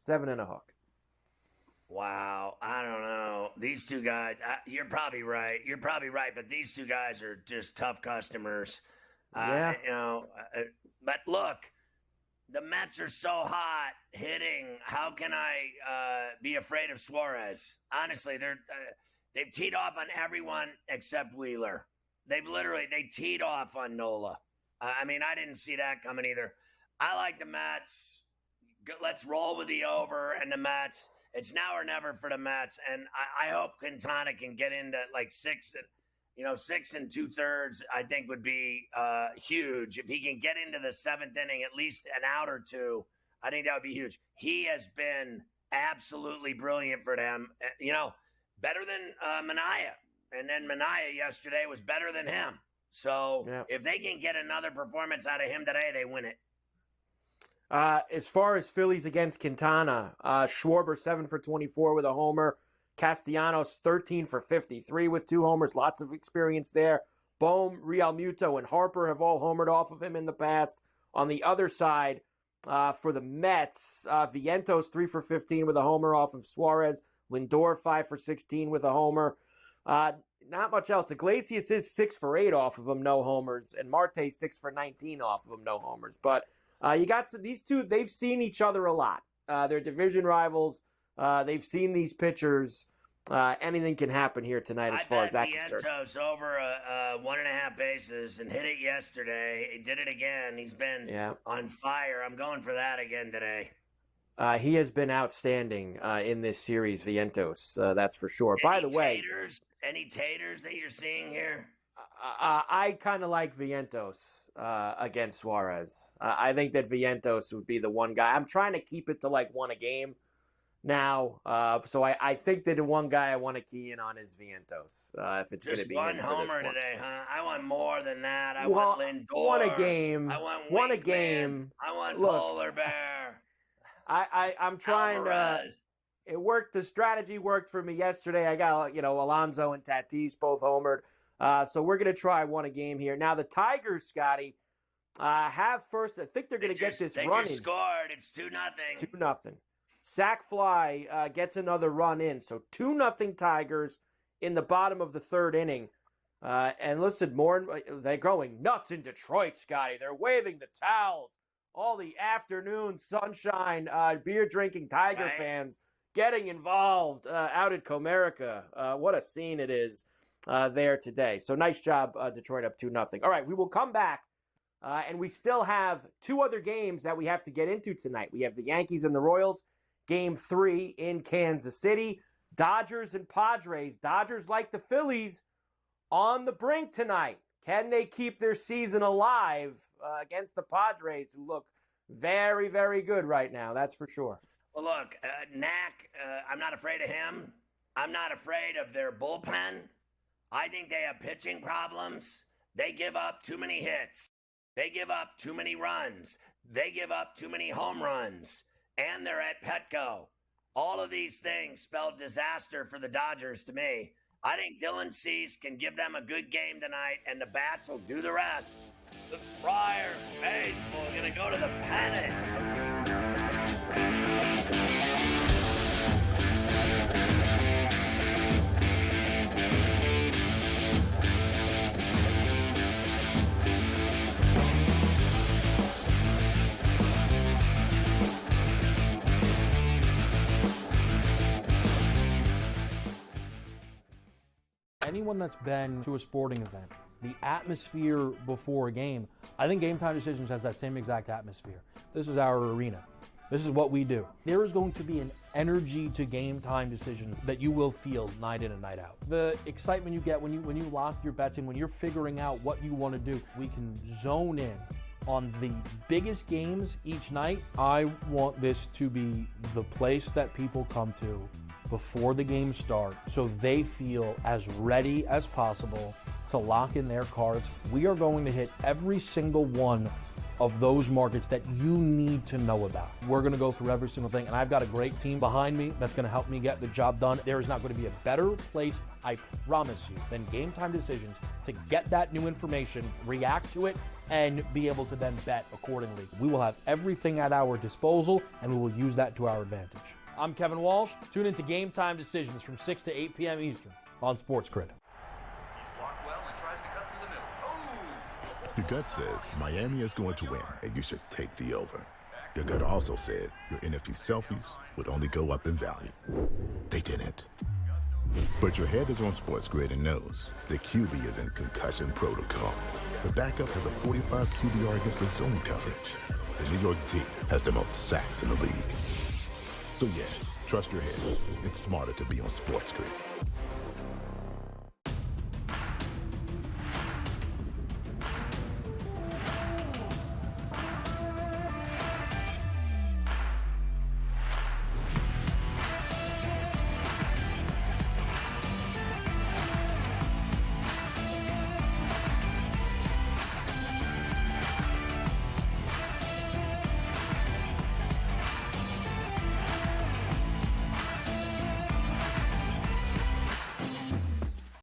7 and a hook. Wow, I don't know. These two guys, you're probably right. You're probably right, but these two guys are just tough customers. Yeah. But look, the Mets are so hot hitting. How can I be afraid of Suarez? Honestly, they've teed off on everyone except Wheeler. They teed off on Nola. I mean, I didn't see that coming either. I like the Mets. Let's roll with the over and the Mets. It's now or never for the Mets, and I hope Quintana can get into like 6 and 2/3. I think would be huge if he can get into the 7th inning, at least an out or two. I think that would be huge. He has been absolutely brilliant for them. Better than Minaya, and then Minaya yesterday was better than him. So if they can get another performance out of him today, they win it. As far as Phillies against Quintana, Schwarber 7 for 24 with a homer. Castellanos, 13 for 53 with 2 homers. Lots of experience there. Bohm, Realmuto, and Harper have all homered off of him in the past. On the other side, for the Mets, Vientos, 3 for 15 with a homer off of Suarez. Lindor, 5 for 16 with a homer. Not much else. Iglesias is 6 for 8 off of him, no homers. And Marte, 6 for 19 off of him, no homers. But you got these two, they've seen each other a lot. They're division rivals. They've seen these pitchers. Anything can happen here tonight as far as that's concerned. Vientos over 1.5 bases and hit it yesterday. He did it again. He's been on fire. I'm going for that again today. He has been outstanding in this series, Vientos. That's for sure. By the way, any taters that you're seeing here? I kind of like Vientos against Suarez. I think that Vientos would be the one guy. I'm trying to keep it to like 1 a game now. So I think that the one guy I want to key in on is Vientos. If it's going to be one homer today, huh? I want more than that. I want Lindor. 1 a game. I want one a Winkman. game. I want Look, Polar Bear. I'm trying Alvarez. It worked. The strategy worked for me yesterday. I got, Alonso and Tatis both homered. So we're going to try 1 a game here. Now, the Tigers, Scotty, have first. I think they're going to get this run in. They scored. It's 2-0. 2-0. Sack Fly gets another run in. So 2-0 Tigers in the bottom of the 3rd inning. And listen, they're going nuts in Detroit, Scotty. They're waving the towels. All the afternoon sunshine, beer-drinking Tiger fans getting involved out at Comerica. What a scene it is there today. So nice job, Detroit, up 2-0. All right, we will come back, and we still have 2 other games that we have to get into tonight. We have the Yankees and the Royals, Game 3 in Kansas City. Dodgers and Padres. Dodgers, like the Phillies, on the brink tonight. Can they keep their season alive against the Padres, who look very, very good right now? That's for sure. Well, look, Knack, I'm not afraid of him. I'm not afraid of their bullpen. I think they have pitching problems. They give up too many hits. They give up too many runs. They give up too many home runs. And they're at Petco. All of these things spell disaster for the Dodgers to me. I think Dylan Cease can give them a good game tonight, and the bats will do the rest. The Friar faithful are going to go to the panic. Anyone that's been to a sporting event, the atmosphere before a game, I think Game Time Decisions has that same exact atmosphere. This is our arena. This is what we do. There is going to be an energy to Game Time Decisions that you will feel night in and night out. The excitement you get when you lock your bets in, when you're figuring out what you want to do, we can zone in on the biggest games each night. I want this to be the place that people come to before the games start so they feel as ready as possible to lock in their cards. We are going to hit every single one of those markets that you need to know about. We're going to go through every single thing, and I've got a great team behind me that's going to help me get the job done. There is not going to be a better place, I promise you, than Game Time Decisions to get that new information, react to it, and be able to then bet accordingly. We will have everything at our disposal, and we will use that to our advantage. I'm Kevin Walsh. Tune into Game Time Decisions from 6 to 8 p.m. Eastern on SportsGrid. Your gut says Miami is going to win, and you should take the over. Your gut also said your NFT selfies would only go up in value. They didn't. But your head is on SportsGrid and knows the QB is in concussion protocol. The backup has a 45 QBR against the zone coverage. The New York D has the most sacks in the league. So yeah, trust your head. It's smarter to be on SportsGrid.